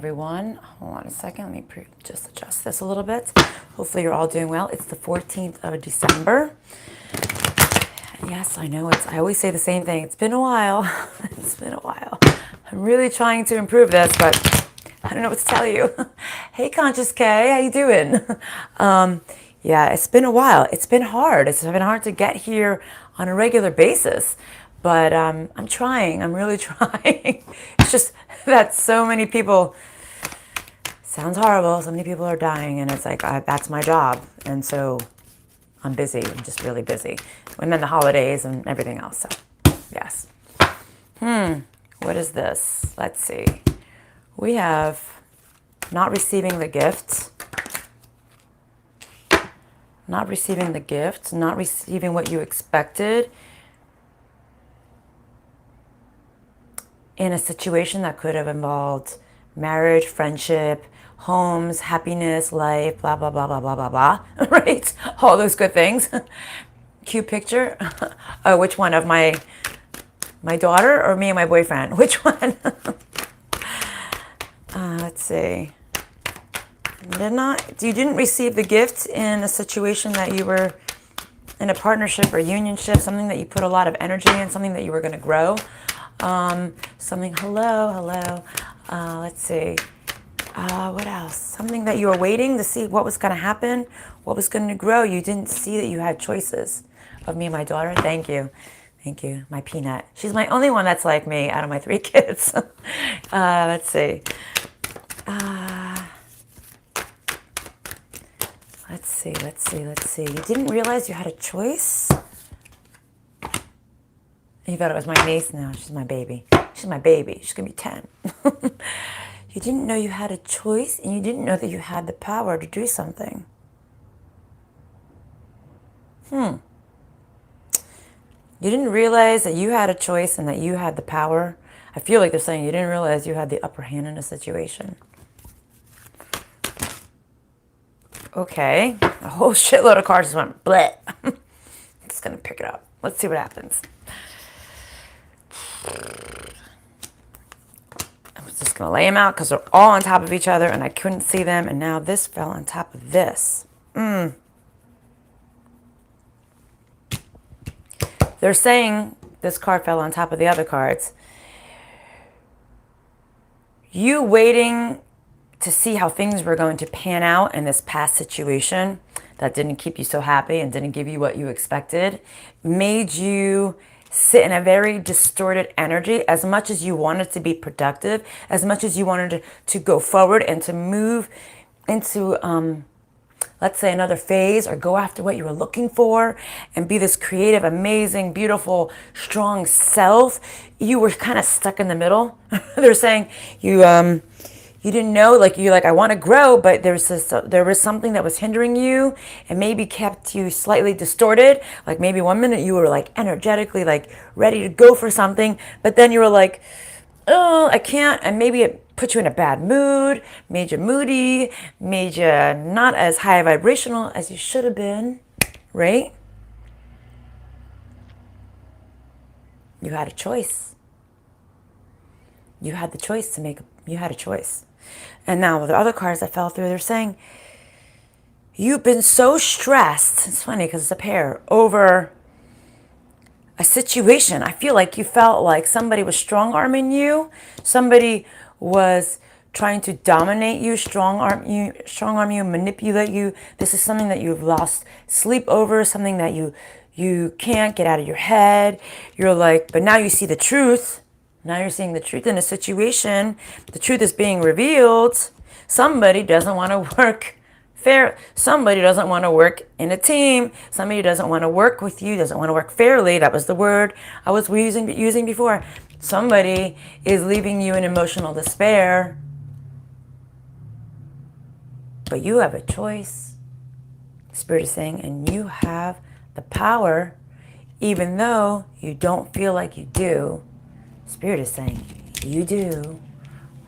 everyone. Hold on a second. Let me just adjust this a little bit. Hopefully you're all doing well. It's the 14th of December. Yes, I know. I always say the same thing. It's been a while. It's been a while. I'm really trying to improve this, but I don't know what to tell you. Hey, Conscious K, how you doing? Yeah, it's been a while. It's been hard. It's been hard to get here on a regular basis. But I'm trying. I'm really trying. It's just that so many people, sounds horrible, so many people are dying, and it's like, that's my job. And so I'm busy. I'm just really busy. And then the holidays and everything else. So, yes. What is this? Let's see. We have not receiving the gift. Not receiving the gift. Not receiving what you expected. In a situation that could have involved marriage, friendship, homes, happiness, life, blah, blah, blah, blah, blah, blah, blah, right? All those good things. Cute picture. Oh, which one? Of my daughter or me and my boyfriend? Which one? Let's see. You didn't receive the gift in a situation that you were in a partnership or unionship, something that you put a lot of energy in, something that you were going to grow. Hello. Let's see. What else? Something that you were waiting to see what was going to happen, what was going to grow. You didn't see that you had choices. Of me and my daughter. Thank you. My peanut. She's my only one that's like me out of my 3 kids. Let's see. Let's see. You didn't realize you had a choice? You thought it was my niece? No, she's my baby. She's my baby. She's going to be 10. You didn't know you had a choice, and you didn't know that you had the power to do something. You didn't realize that you had a choice and that you had the power. I feel like they're saying you didn't realize you had the upper hand in a situation. Okay. A whole shitload of cards just went bleh. I'm just going to pick it up. Let's see what happens. I was just going to lay them out because they're all on top of each other and I couldn't see them. And now this fell on top of this. They're saying this card fell on top of the other cards. You waiting to see how things were going to pan out in this past situation that didn't keep you so happy and didn't give you what you expected, made you sit in a very distorted energy. As much as you wanted to be productive, as much as you wanted to go forward and to move into let's say another phase, or go after what you were looking for and be this creative, amazing, beautiful, strong self, you were kind of stuck in the middle. They're saying you didn't know, I want to grow, but there was something that was hindering you and maybe kept you slightly distorted. Like maybe one minute you were like energetically like ready to go for something, but then you were like, oh, I can't. And maybe it put you in a bad mood, made you moody, made you not as high vibrational as you should have been, right? You had a choice. You had the choice to make, you had a choice. And now with the other cards that fell through, they're saying, you've been so stressed, it's funny because it's a pair, over a situation. I feel like you felt like somebody was strong-arming you. Somebody was trying to dominate you, strong-arm you, manipulate you. This is something that you've lost sleep over, something that you can't get out of your head. You're like, but now you see the truth. Now you're seeing the truth in a situation. The truth is being revealed. Somebody doesn't want to work fair. Somebody doesn't want to work in a team. Somebody doesn't want to work with you, doesn't want to work fairly. That was the word I was using before. Somebody is leaving you in emotional despair. But you have a choice, Spirit is saying, and you have the power, even though you don't feel like you do. Spirit is saying, you do.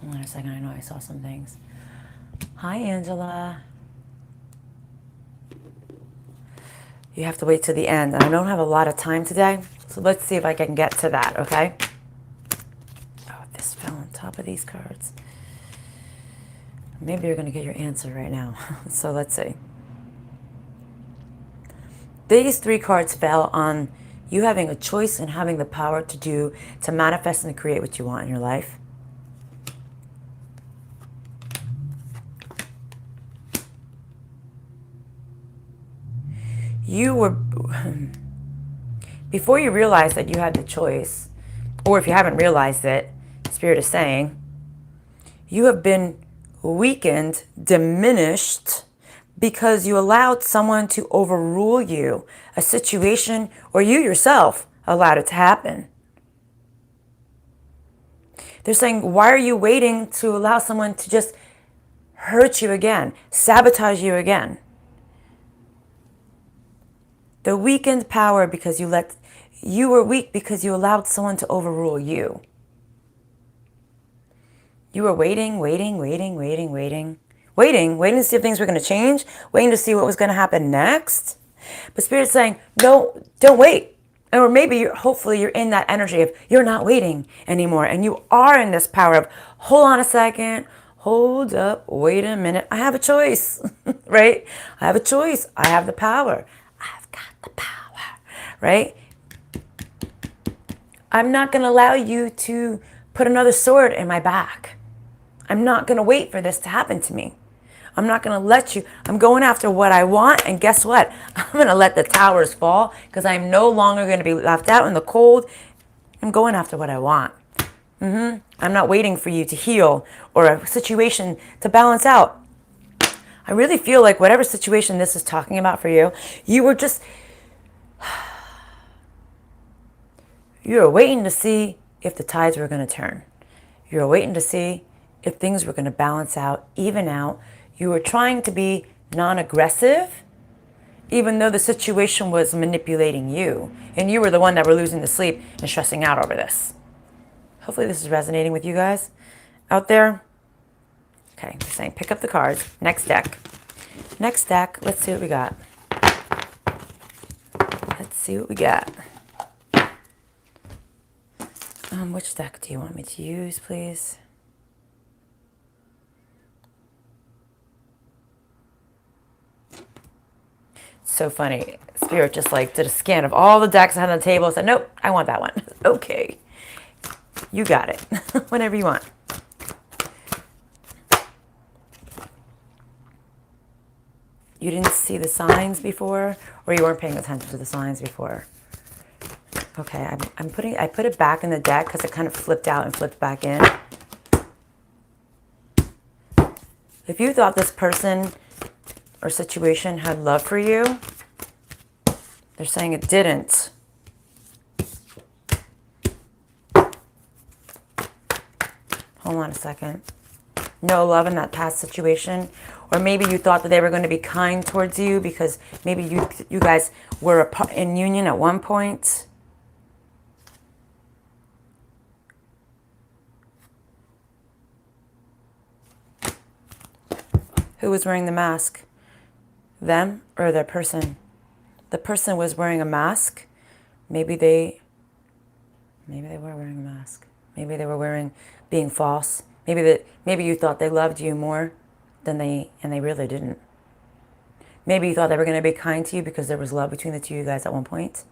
Hold on a second, I know I saw some things. Hi, Angela. You have to wait to the end. And I don't have a lot of time today, so let's see if I can get to that, okay? Oh, this fell on top of these cards. Maybe you're going to get your answer right now. So let's see. These 3 cards fell on you having a choice and having the power to manifest and create what you want in your life. You were, before you realized that you had the choice, or if you haven't realized it, Spirit is saying, you have been weakened, diminished, because you allowed someone to overrule you, a situation, or you yourself allowed it to happen. They're saying, why are you waiting to allow someone to just hurt you again, sabotage you again? The weakened power because you were weak because you allowed someone to overrule you. You were waiting to see if things were going to change, waiting to see what was going to happen next. But Spirit's saying, no, don't wait. Or maybe hopefully you're in that energy of you're not waiting anymore. And you are in this power of, hold on a second, hold up, wait a minute. I have a choice, right? I have a choice. I have the power. I've got the power, right? I'm not going to allow you to put another sword in my back. I'm not going to wait for this to happen to me. I'm not going to let you. I'm going after what I want. And guess what? I'm going to let the towers fall because I'm no longer going to be left out in the cold. I'm going after what I want. I'm not waiting for you to heal or a situation to balance out. I really feel like whatever situation this is talking about for you, you were waiting to see if the tides were going to turn. You were waiting to see if things were going to balance out, even out. You were trying to be non-aggressive, even though the situation was manipulating you. And you were the one that were losing the sleep and stressing out over this. Hopefully this is resonating with you guys out there. Okay, we're saying pick up the cards. Next deck. Next deck, let's see what we got. Let's see what we got. Which deck do you want me to use, please? So funny. Spirit just like did a scan of all the decks I had on the table and said, nope, I want that one. Okay. You got it. Whenever you want. You didn't see the signs before, or you weren't paying attention to the signs before. Okay, I put it back in the deck because it kind of flipped out and flipped back in. If you thought this person or situation had love for you, they're saying it didn't. Hold on a second. No love in that past situation. Or maybe you thought that they were going to be kind towards you because maybe you guys were in union at one point. Who was wearing the mask? Them or their person? The person was wearing a mask. Maybe they were wearing a mask. Maybe they were being false. Maybe you thought they loved you more than they really didn't. Maybe you thought they were going to be kind to you because there was love between the two of you guys at one point.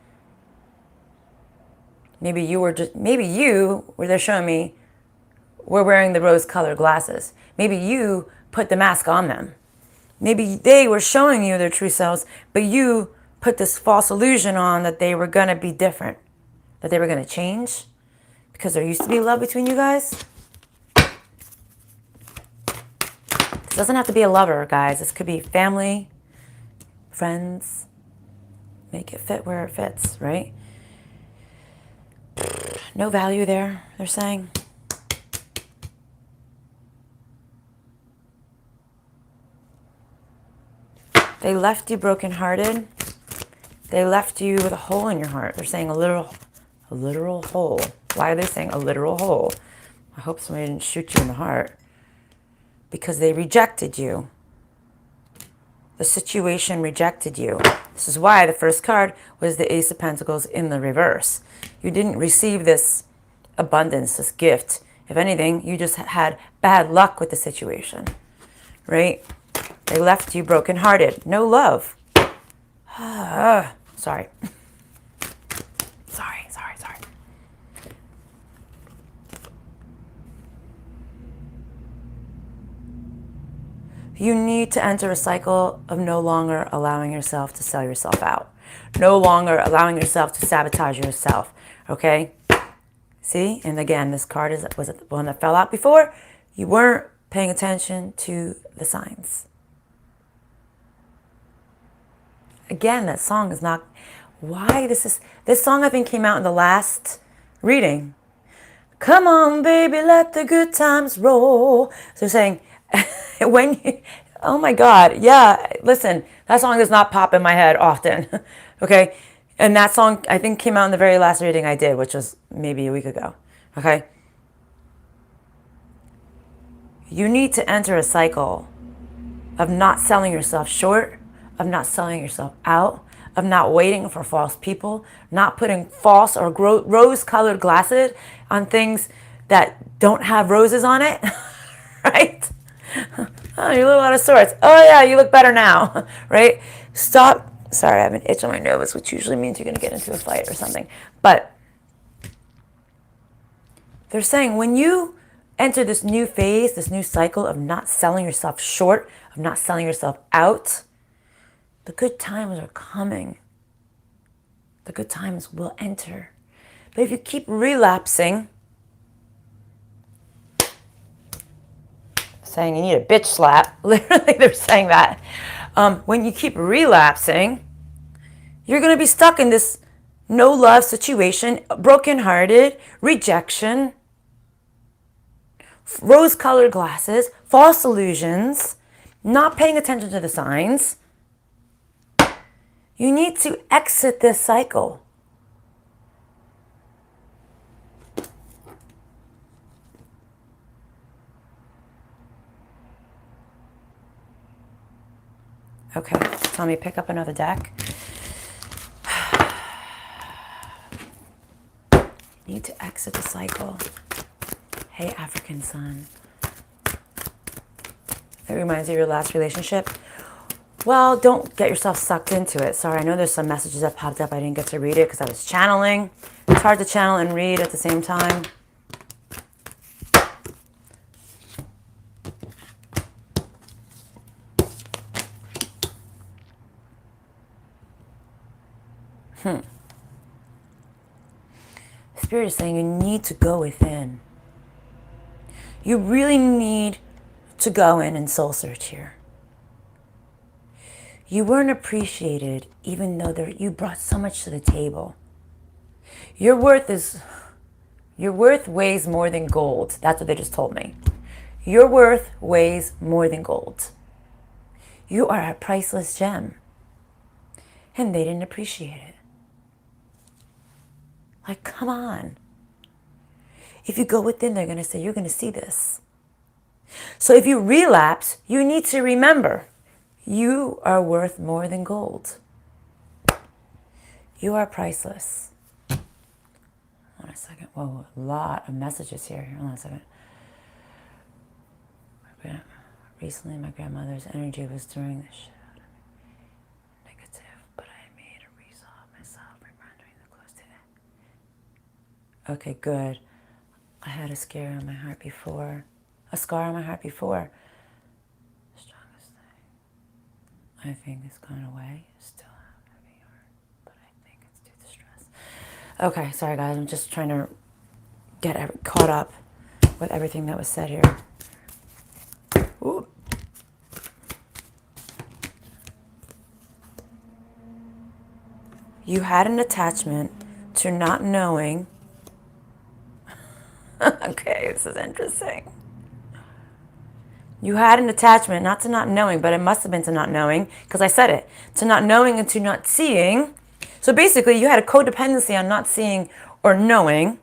Maybe you, where they're showing me, were wearing the rose-colored glasses. Maybe you put the mask on them. Maybe they were showing you their true selves, but you put this false illusion on that they were going to be different, that they were going to change because there used to be love between you guys. This doesn't have to be a lover, guys. This could be family, friends. Make it fit where it fits, right? No value there, they're saying. They left you brokenhearted. They left you with a hole in your heart. They're saying a literal hole. Why are they saying a literal hole? I hope somebody didn't shoot you in the heart. Because they rejected you. The situation rejected you. This is why the first card was the Ace of Pentacles in the reverse. You didn't receive this abundance, this gift. If anything, you just had bad luck with the situation, right? They left you brokenhearted. No love. Sorry. Sorry. You need to enter a cycle of no longer allowing yourself to sell yourself out. No longer allowing yourself to sabotage yourself. Okay? See? And again, this card was it the one that fell out before? You weren't paying attention to the signs. Again, that song is not... Why this song I think came out in the last reading. Come on, baby, let the good times roll. So saying, when you, oh my God, yeah, listen, that song does not pop in my head often, okay? And that song, I think, came out in the very last reading I did, which was maybe a week ago, okay? You need to enter a cycle of not selling yourself short, of not selling yourself out, of not waiting for false people, not putting false or rose-colored glasses on things that don't have roses on it, right? Oh, you look out of sorts. Oh yeah, you look better now, right? Stop. Sorry, I have an itch on my nose, which usually means you're going to get into a fight or something. But they're saying when you enter this new phase, this new cycle of not selling yourself short, of not selling yourself out, the good times are coming. The good times will enter. But if you keep relapsing, saying you need a bitch slap, literally they're saying that. When you keep relapsing, you're going to be stuck in this no love situation, brokenhearted, rejection, rose-colored glasses, false illusions, not paying attention to the signs. You need to exit this cycle. Okay, tell me, pick up another deck. You need to exit the cycle. Hey, African sun. It reminds you of your last relationship. Well, don't get yourself sucked into it. Sorry, I know there's some messages that popped up. I didn't get to read it because I was channeling. It's hard to channel and read at the same time. Spirit is saying you need to go within. You really need to go in and soul search here. You weren't appreciated even though you brought so much to the table. Your worth weighs more than gold. That's what they just told me. Your worth weighs more than gold. You are a priceless gem. And they didn't appreciate it. Like, come on. If you go within, they're going to say, you're going to see this. So if you relapse, you need to remember, you are worth more than gold. You are priceless. Hold on a second. Whoa, a lot of messages here. Hold on a second. Recently, my grandmother's energy was during the shit out of me. Negative, but I made a resolve myself, remembering the close to that. Okay, good. I had a scare on my heart before. A scar on my heart before. The strongest thing. I think it's gone away. Still have a heavy heart, but I think it's due to stress. Okay, sorry guys. I'm just trying to get caught up with everything that was said here. Ooh. You had an attachment to not knowing. Okay, this is interesting. You had an attachment, not to not knowing, but it must have been to not knowing, because I said it. To not knowing and to not seeing. So basically, you had a codependency on not seeing or knowing.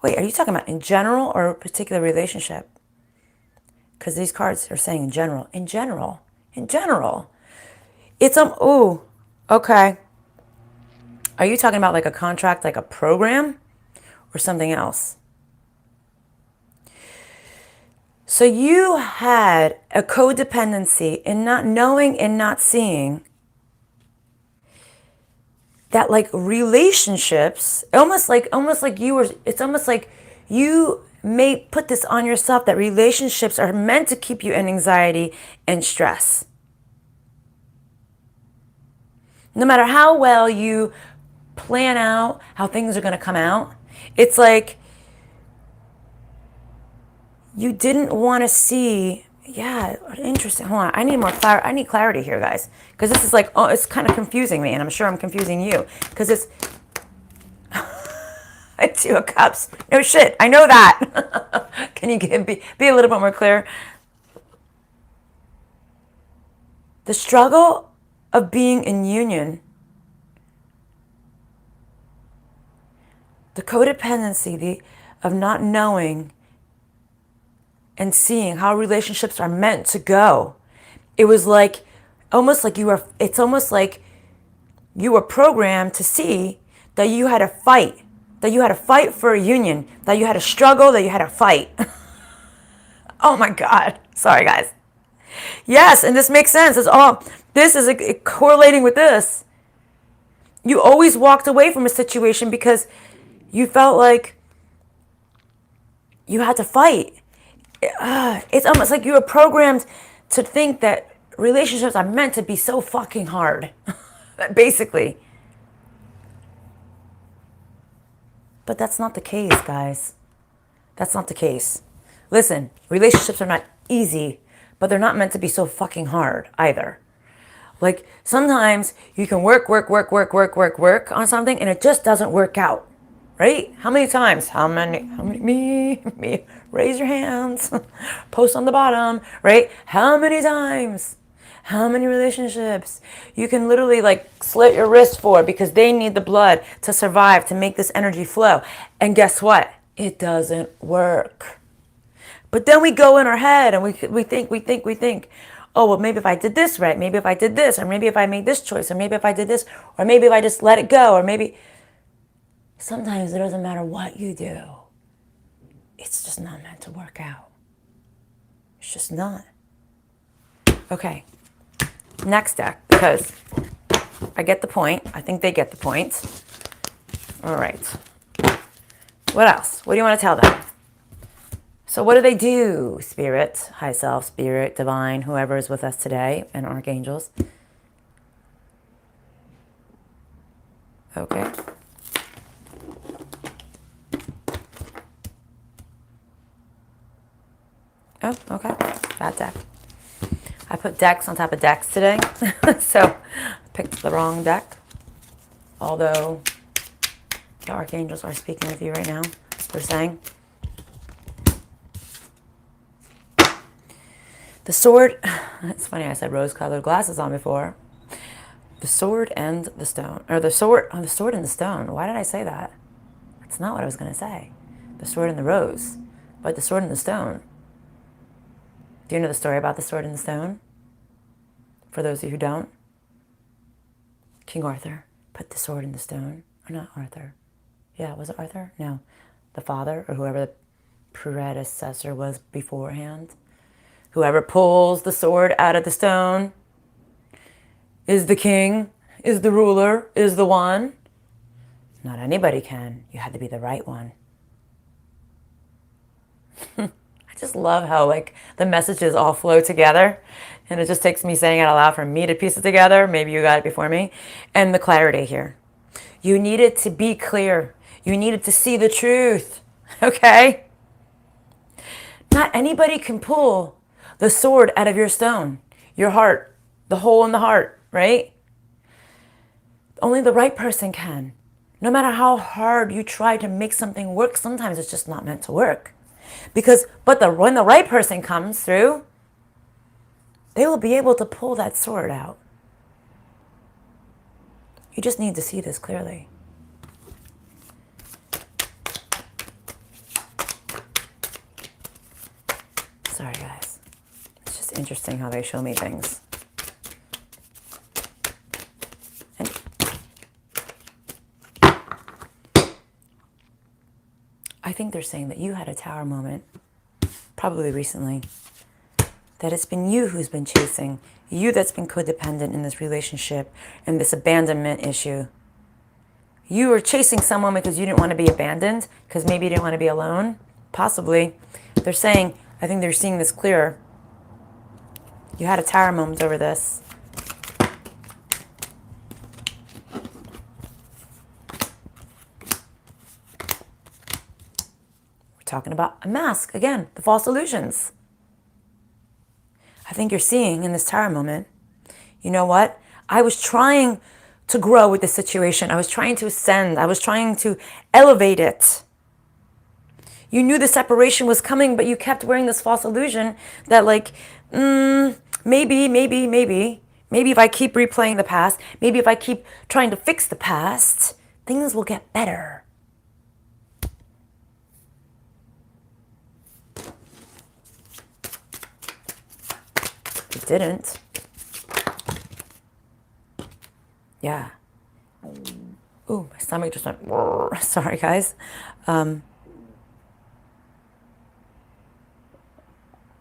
Wait, are you talking about in general or a particular relationship? Because these cards are saying in general. In general. In general. It's, oh, okay. Are you talking about like a contract, like a program or something else? So you had a codependency in not knowing and not seeing that like relationships, almost like you were, it's almost like you may put this on yourself that relationships are meant to keep you in anxiety and stress. No matter how well you plan out how things are going to come out, it's like you didn't want to see. Yeah, interesting. Hold on. I need more clarity. I need clarity here, guys. Because this is like, oh, it's kind of confusing me. And I'm sure I'm confusing you. Because it's Two of Cups. No shit. I know that. Can you be a little bit more clear? The struggle of being in union, the codependency, of not knowing and seeing how relationships are meant to go. It was like, it's almost like you were programmed to see that you had to fight, for a union, that you had to struggle, that you had to fight. Oh my God. Sorry, guys. Yes, and this makes sense. This is correlating with this. You always walked away from a situation because you felt like you had to fight. It's almost like you were programmed to think that relationships are meant to be so fucking hard. Basically. But that's not the case, guys. That's not the case. Listen, relationships are not easy, but they're not meant to be so fucking hard either. Like sometimes you can work on something and it just doesn't work out. Right? How many times? How many, me, raise your hands, post on the bottom, right? How many times? How many relationships you can literally like slit your wrist for because they need the blood to survive, to make this energy flow. And guess what? It doesn't work. But then we go in our head and we think, oh, well, maybe if I did this right, maybe if I did this, or maybe if I made this choice, or maybe if I did this, or maybe if I just let it go, or maybe... Sometimes it doesn't matter what you do. It's just not meant to work out. It's just not. Okay. Next deck, because I get the point. I think they get the point. All right. What else? What do you want to tell them? So what do they do? Spirit, high self, spirit, divine, whoever is with us today, and archangels. Okay. Oh, okay. Bad deck. I put decks on top of decks today, so I picked the wrong deck. Although the archangels are speaking with you right now, they're saying. The sword, it's funny, I said rose-colored glasses on before. The sword and the stone, or the sword and the stone. Why did I say that? That's not what I was going to say. The sword and the rose, but the sword and the stone. Do you know the story about the sword and the stone? For those of you who don't, King Arthur put the sword in the stone. Or not Arthur. Yeah, was it Arthur? No. The father, or whoever the predecessor was beforehand. Whoever pulls the sword out of the stone is the king, is the ruler, is the one. Not anybody can. You had to be the right one. I just love how like the messages all flow together, and it just takes me saying it out loud for me to piece it together. Maybe you got it before me. And the clarity here. You needed to be clear. You needed to see the truth. Okay? Not anybody can pull the sword out of your stone, your heart, the hole in the heart, right? Only the right person can. No matter how hard you try to make something work, sometimes it's just not meant to work. When the right person comes through, they will be able to pull that sword out. You just need to see this clearly. Sorry, guys. It's just interesting how they show me things. I think they're saying that you had a tower moment, probably recently, that it's been you who's been chasing, you that's been codependent in this relationship and this abandonment issue. You were chasing someone because you didn't want to be abandoned, because maybe you didn't want to be alone, possibly. They're saying, I think they're seeing this clearer. You had a tower moment over this. We're talking about a mask, again, the false illusions. I think you're seeing in this tower moment, you know what? I was trying to grow with the situation. I was trying to ascend. I was trying to elevate it. You knew the separation was coming, but you kept wearing this false illusion that like, maybe if I keep replaying the past, maybe if I keep trying to fix the past, things will get better. It didn't. Yeah. Ooh, my stomach just went, sorry guys.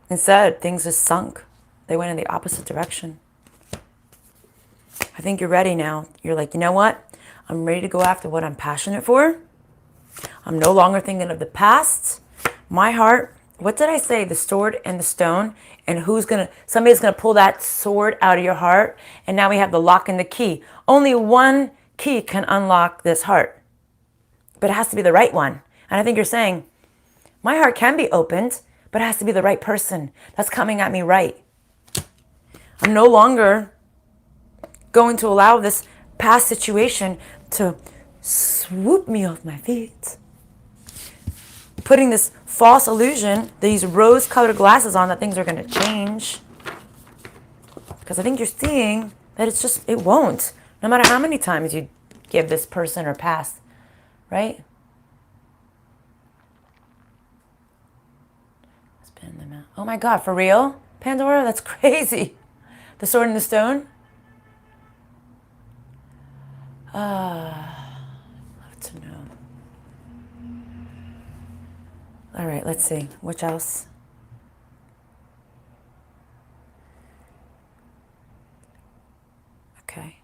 Instead, things just sunk. They went in the opposite direction. I think you're ready now. You're like, you know what? I'm ready to go after what I'm passionate for. I'm no longer thinking of the past. My heart, what did I say? The sword and the stone. And somebody's gonna pull that sword out of your heart. And now we have the lock and the key. Only one key can unlock this heart. But it has to be the right one. And I think you're saying, my heart can be opened, but it has to be the right person that's coming at me right. I'm no longer going to allow this past situation to swoop me off my feet. Putting this false illusion, these rose-colored glasses on that things are going to change. Because I think you're seeing that it won't. No matter how many times you give this person or past, right? Spin them out. Oh my God, for real? Pandora, that's crazy. The sword and the stone? Love to know. All right, let's see. Which else? Okay.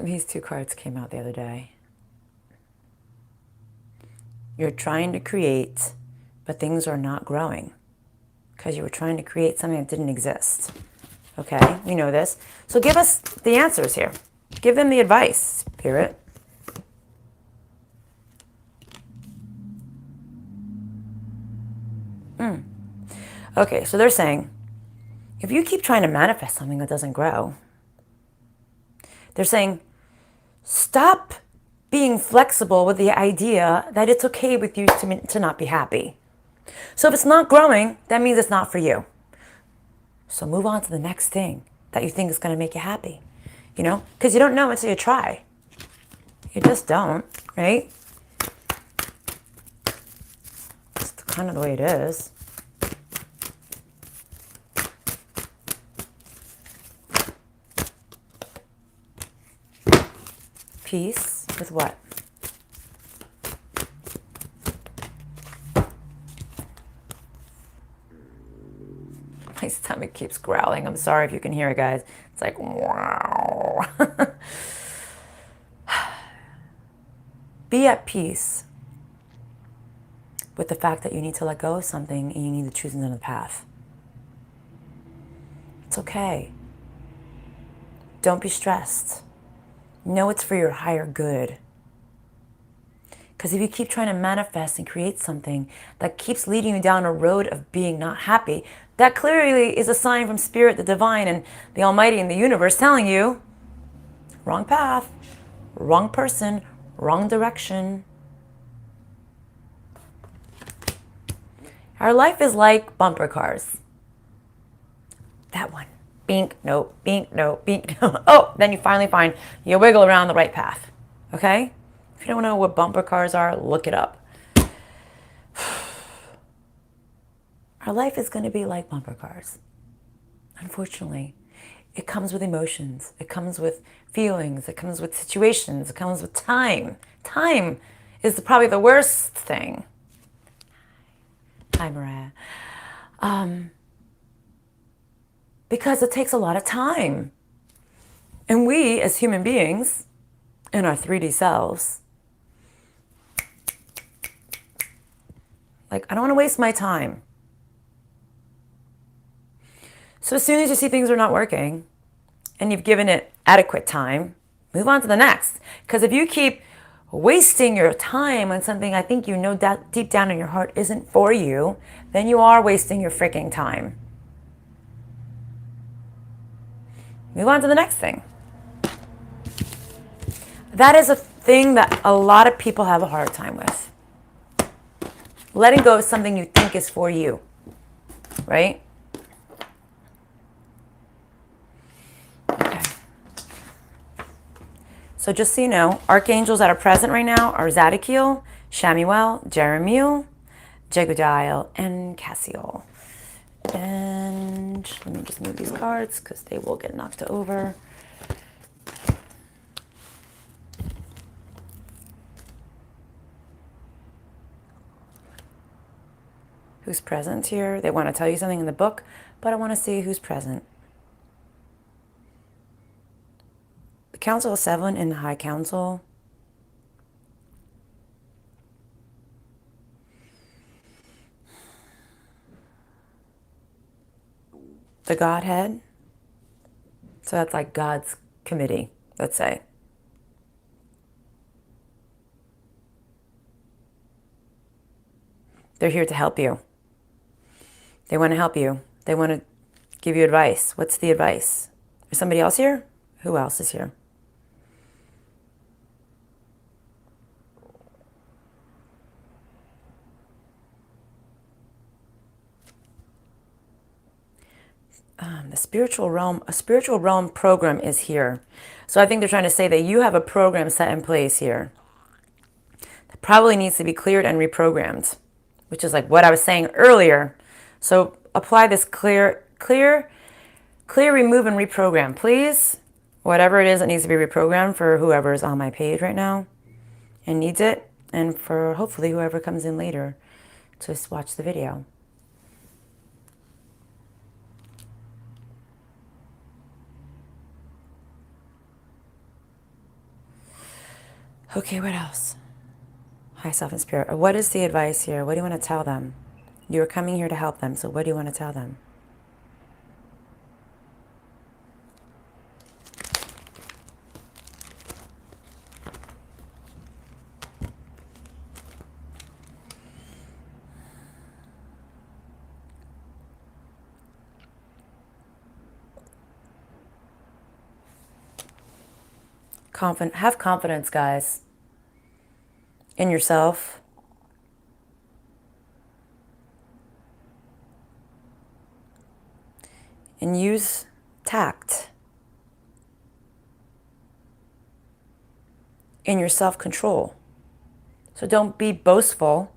These two cards came out the other day. You're trying to create, but things are not growing because you were trying to create something that didn't exist. Okay, we know this. So give us the answers here. Give them the advice, Spirit. Okay, so they're saying, if you keep trying to manifest something that doesn't grow, they're saying, stop being flexible with the idea that it's okay with you to not be happy. So if it's not growing, that means it's not for you. So move on to the next thing that you think is going to make you happy. You know, because you don't know until you try. You just don't, right? That's kind of the way it is. Peace with what? My stomach keeps growling. I'm sorry if you can hear it, guys. It's like, wow. Be at peace with the fact that you need to let go of something and you need to choose another path. It's okay. Don't be stressed. Know it's for your higher good. Because if you keep trying to manifest and create something that keeps leading you down a road of being not happy, that clearly is a sign from Spirit, the Divine, and the Almighty and the universe telling you, wrong path, wrong person, wrong direction. Our life is like bumper cars. That one. Bink, no, bink, no, bink, no. Oh, then you finally find you wiggle around the right path. Okay? If you don't know what bumper cars are, look it up. Our life is going to be like bumper cars. unfortunately. It comes with emotions. It comes with feelings. It comes with situations. It comes with time. Time is probably the worst thing. Hi, Mariah. Because it takes a lot of time. And we, as human beings, in our 3D selves, like, I don't want to waste my time. So as soon as you see things are not working and you've given it adequate time, move on to the next. Because if you keep wasting your time on something I think you know that deep down in your heart isn't for you, then you are wasting your freaking time. Move on to the next thing. That is a thing that a lot of people have a hard time with. Letting go of something you think is for you, right? Okay. So just so you know, archangels that are present right now are Zadkiel, Shamuel, Jeremiel, Jegodiel, and Cassiel. And let me just move these cards because they will get knocked over. Who's present here? They want to tell you something in the book, but I want to see who's present. The Council of Seven in the High Council. The Godhead. So that's like God's committee, let's say. They're here to help you. They want to help you. They want to give you advice. What's the advice? Is somebody else here? Who else is here? The spiritual realm, a spiritual realm program is here. So I think they're trying to say that you have a program set in place here that probably needs to be cleared and reprogrammed, which is like what I was saying earlier. So apply this clear, remove, and reprogram, please. Whatever it is that needs to be reprogrammed for whoever is on my page right now and needs it, and for hopefully whoever comes in later to watch the video. Okay, what else? High self and spirit. What is the advice here? What do you want to tell them? You're coming here to help them, so what do you want to tell them? Have confidence, guys, in yourself. And use tact in your self-control. So don't be boastful,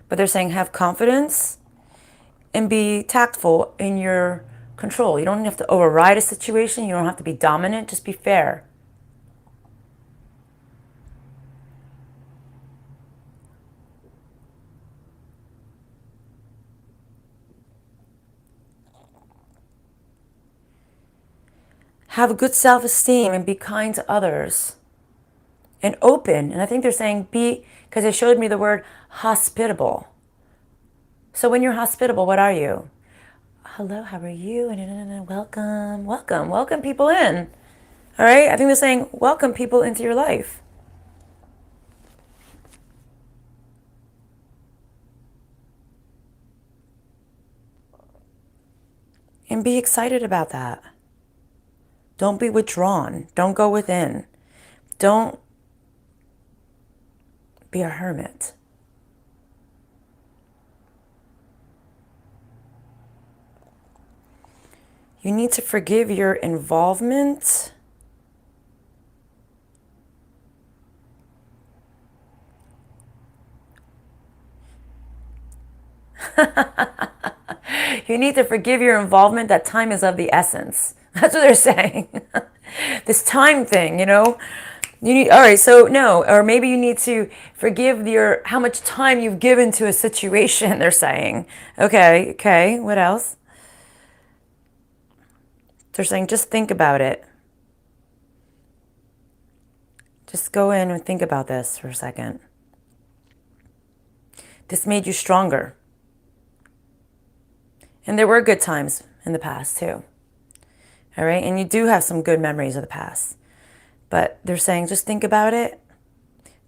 but they're saying have confidence and be tactful in your control. You don't have to override a situation. You don't have to be dominant. Just be fair. Have a good self-esteem and be kind to others. And open. And I think they're saying be, because they showed me the word hospitable. So when you're hospitable, what are you? Hello, how are you? And welcome, welcome, welcome people in. All right? I think they're saying welcome people into your life. And be excited about that. Don't be withdrawn. Don't go within. Don't be a hermit. You need to forgive your involvement You need to forgive your involvement. That time is of the essence. That's what they're saying. This time thing, you know. You need, all right, so no, or maybe you need to forgive your how much time you've given to a situation, they're saying. Okay, what else? They're saying just think about it. Just go in and think about this for a second. This made you stronger. And there were good times in the past too. All right, and you do have some good memories of the past. But they're saying just think about it.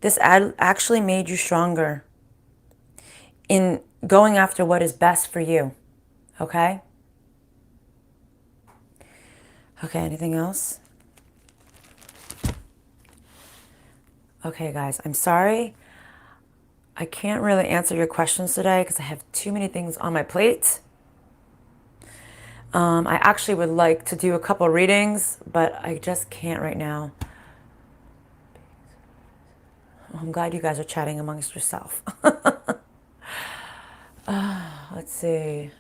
This actually made you stronger in going after what is best for you. Okay? Okay, anything else? Okay, guys, I'm sorry. I can't really answer your questions today because I have too many things on my plate. I actually would like to do a couple readings, but I just can't right now. I'm glad you guys are chatting amongst yourself. Let's see.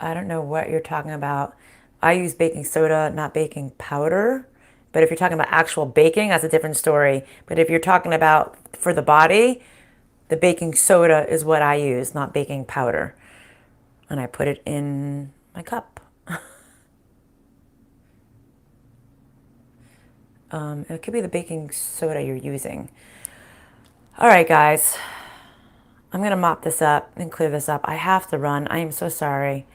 I don't know what you're talking about. I use baking soda, not baking powder. But if you're talking about actual baking, that's a different story. But if you're talking about for the body, the baking soda is what I use, not baking powder. And I put it in my cup. It could be the baking soda you're using. All right, guys. I'm going to mop this up and clear this up. I have to run. I am so sorry.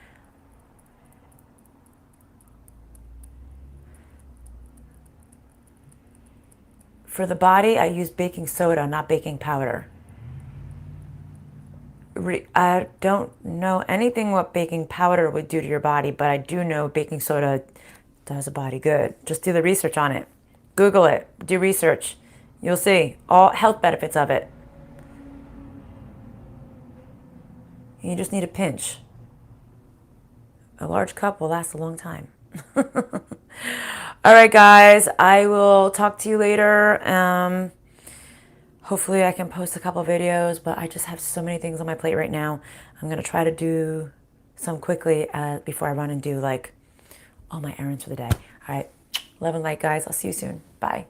For the body, I use baking soda, not baking powder. I don't know anything what baking powder would do to your body, but I do know baking soda does a body good. Just do the research on it. Google it. Do research. You'll see all health benefits of it. You just need a pinch. A large cup will last a long time. All right, guys. I will talk to you later. Hopefully I can post a couple videos, but I just have so many things on my plate right now. I'm going to try to do some quickly before I run and do like all my errands for the day. All right. Love and light, guys. I'll see you soon. Bye.